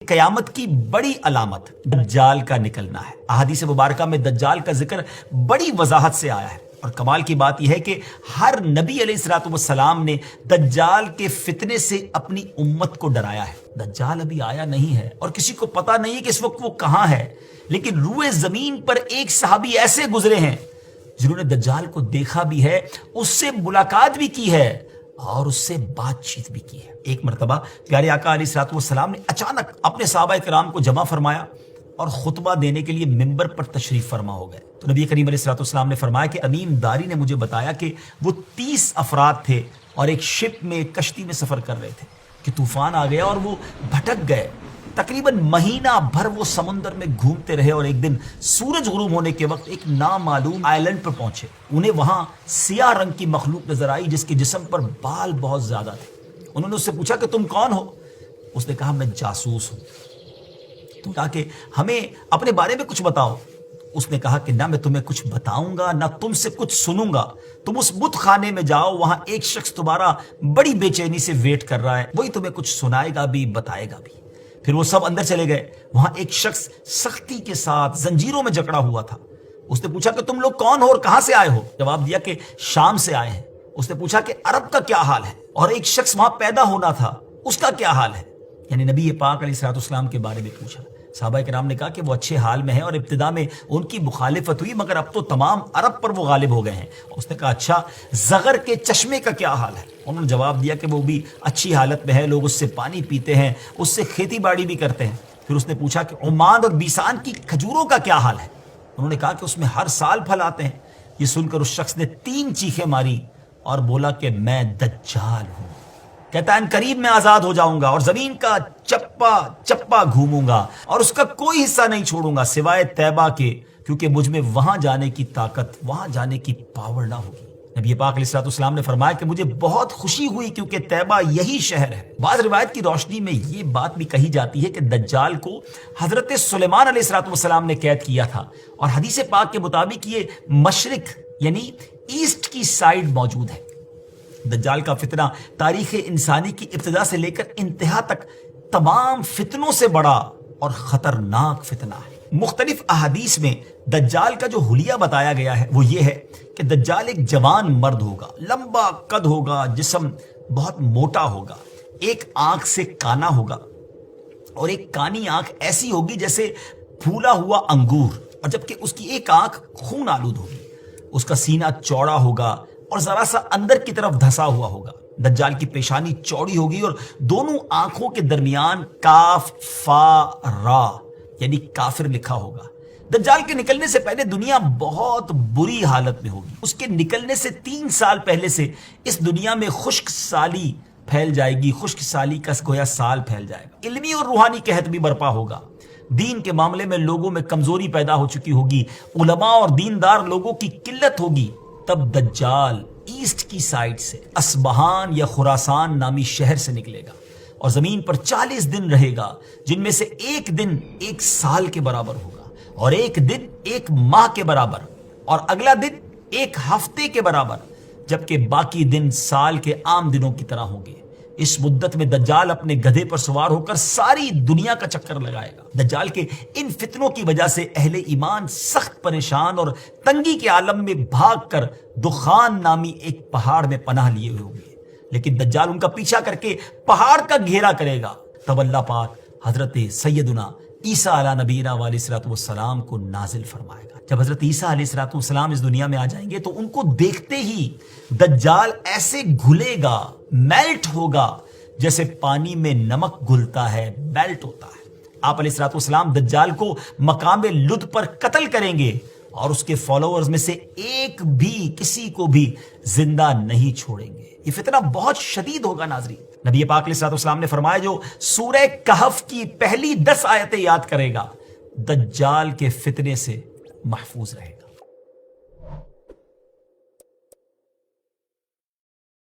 قیامت کی بڑی علامت دجال کا نکلنا ہے۔ احادیث مبارکہ میں دجال کا ذکر بڑی وضاحت سے آیا ہے، اور کمال کی بات یہ ہے کہ ہر نبی علیہ الصلوۃ والسلام نے دجال کے فتنے سے اپنی امت کو ڈرایا ہے۔ دجال ابھی آیا نہیں ہے اور کسی کو پتا نہیں ہے کہ اس وقت وہ کہاں ہے، لیکن روئے زمین پر ایک صحابی ایسے گزرے ہیں جنہوں نے دجال کو دیکھا بھی ہے، اس سے ملاقات بھی کی ہے اور اس سے بات چیت بھی کی ہے۔ ایک مرتبہ پیارے آقا علیہ الصلوۃ والسلام نے اچانک اپنے صحابہ کرام کو جمع فرمایا اور خطبہ دینے کے لیے ممبر پر تشریف فرما ہو گئے۔ تو نبی کریم علیہ الصلوۃ والسلام نے فرمایا کہ امین داری نے مجھے بتایا کہ وہ 30 افراد تھے اور ایک شپ میں، کشتی میں سفر کر رہے تھے کہ طوفان آ گیا اور وہ بھٹک گئے۔ تقریباً مہینہ بھر وہ سمندر میں گھومتے رہے اور ایک دن سورج غروب ہونے کے وقت ایک نامعلوم آئلینڈ پر پہنچے۔ انہیں وہاں سیاہ رنگ کی مخلوق نظر آئی جس کے جسم پر بال بہت زیادہ تھے۔ انہوں نے اس سے پوچھا کہ تم کون ہو؟ اس نے کہا میں جاسوس ہوں۔ تو کہا کہ ہمیں اپنے بارے میں کچھ بتاؤ۔ اس نے کہا کہ نہ میں تمہیں کچھ بتاؤں گا نہ تم سے کچھ سنوں گا، تم اس بت خانے میں جاؤ، وہاں ایک شخص تمہارا بڑی بے چینی سے ویٹ کر رہا ہے، وہی تمہیں کچھ سنائے گا بھی بتائے گا بھی۔ پھر وہ سب اندر چلے گئے۔ وہاں ایک شخص سختی کے ساتھ زنجیروں میں جکڑا ہوا تھا۔ اس نے پوچھا کہ تم لوگ کون ہو اور کہاں سے آئے ہو؟ جواب دیا کہ شام سے آئے ہیں۔ اس نے پوچھا کہ عرب کا کیا حال ہے؟ اور ایک شخص وہاں پیدا ہونا تھا، اس کا کیا حال ہے؟ یعنی نبی پاک علیہ الصلوۃ والسلام کے بارے میں پوچھا۔ صحابہ کرام نے کہا کہ وہ اچھے حال میں ہیں اور ابتدا میں ان کی مخالفت ہوئی، مگر اب تو تمام عرب پر وہ غالب ہو گئے ہیں۔ اس نے کہا اچھا زغر کے چشمے کا کیا حال ہے؟ انہوں نے جواب دیا کہ وہ بھی اچھی حالت میں ہے، لوگ اس سے پانی پیتے ہیں، اس سے کھیتی باڑی بھی کرتے ہیں۔ پھر اس نے پوچھا کہ عمان اور بیسان کی کھجوروں کا کیا حال ہے؟ انہوں نے کہا کہ اس میں ہر سال پھل آتے ہیں۔ یہ سن کر اس شخص نے 3 چیخیں ماری اور بولا کہ میں دجال ہوں۔ کہتا ہے ان قریب میں آزاد ہو جاؤں گا اور زمین کا چپا چپا گھوموں گا اور اس کا کوئی حصہ نہیں چھوڑوں گا سوائے طیبہ کے، کیونکہ مجھ میں وہاں جانے کی طاقت، وہاں جانے کی پاور نہ ہوگی۔ نبی پاک علیہ الصلوۃ والسلام نے فرمایا کہ مجھے بہت خوشی ہوئی کیونکہ طیبہ یہی شہر ہے۔ بعض روایت کی روشنی میں یہ بات بھی کہی جاتی ہے کہ دجال کو حضرت سلیمان علیہ الصلوۃ والسلام نے قید کیا تھا، اور حدیث پاک کے مطابق یہ مشرق یعنی ایسٹ کی سائیڈ موجود ہے۔ دجال کا فتنہ تاریخ انسانی کی ابتدا سے لے کر انتہا تک تمام فتنوں سے بڑا اور خطرناک فتنہ ہے۔ مختلف احادیث میں دجال کا جو حلیہ بتایا گیا ہے وہ یہ ہے کہ دجال ایک جوان مرد ہوگا، لمبا قد ہوگا، جسم بہت موٹا ہوگا، ایک آنکھ سے کانا ہوگا، اور ایک کانی آنکھ ایسی ہوگی جیسے پھولا ہوا انگور، اور جبکہ اس کی ایک آنکھ خون آلود ہوگی۔ اس کا سینہ چوڑا ہوگا اور ذرا سا اندر کی طرف دھسا ہوا ہوگا۔ دجال کی پیشانی چوڑی ہوگی اور دونوں آنکھوں کے درمیان کاف فا را یعنی کافر لکھا ہوگا۔ دجال کے نکلنے سے پہلے دنیا بہت بری حالت میں ہوگی۔ اس کے نکلنے سے 3 سال پہلے سے اس دنیا میں خشک سالی پھیل جائے گی، خشک سالی کا گویا سال پھیل جائے گا۔ علمی اور روحانی قحط بھی برپا ہوگا۔ دین کے معاملے میں لوگوں میں کمزوری پیدا ہو چکی ہوگی، علماء اور دیندار لوگوں کی قلت ہوگی۔ تب دجال ایسٹ کی سائڈ سے اصبہان یا خراسان نامی شہر سے نکلے گا اور زمین پر 40 دن رہے گا، جن میں سے ایک دن 1 سال کے برابر ہوگا، اور ایک دن 1 ماہ کے برابر، اور اگلا دن 1 ہفتے کے برابر، جبکہ باقی دن سال کے عام دنوں کی طرح ہوں گے۔ اس مدت میں دجال اپنے گدھے پر سوار ہو کر ساری دنیا کا چکر لگائے گا۔ دجال کے ان فتنوں کی وجہ سے اہل ایمان سخت پریشان اور تنگی کے عالم میں بھاگ کر دخان نامی ایک پہاڑ میں پناہ لیے ہوئے ہوں گے، لیکن دجال ان کا پیچھا کر کے پہاڑ کا گھیرا کرے گا۔ تب اللہ پاک حضرت سیدنا عیسیٰ علیہ نبینا علیہ الصلوۃ والسلام کو نازل فرمائے گا۔ جب حضرت عیسیٰ علیہ الصلوۃ والسلام اس دنیا میں آ جائیں گے تو ان کو دیکھتے ہی دجال ایسے گھلے گا، میلٹ ہوگا، جیسے پانی میں نمک گھلتا ہے، میلٹ ہوتا ہے۔ آپ علیہ الصلوۃ والسلام دجال کو مقام لد پر قتل کریں گے اور اس کے فالوورز میں سے ایک بھی کسی کو بھی زندہ نہیں چھوڑیں گے۔ یہ فتنہ بہت شدید ہوگا ناظرین۔ نبی پاک علیہ الصلوۃ والسلام نے فرمایا جو سورہ کہف کی پہلی 10 آیتیں یاد کرے گا دجال کے فتنے سے محفوظ رہے گا۔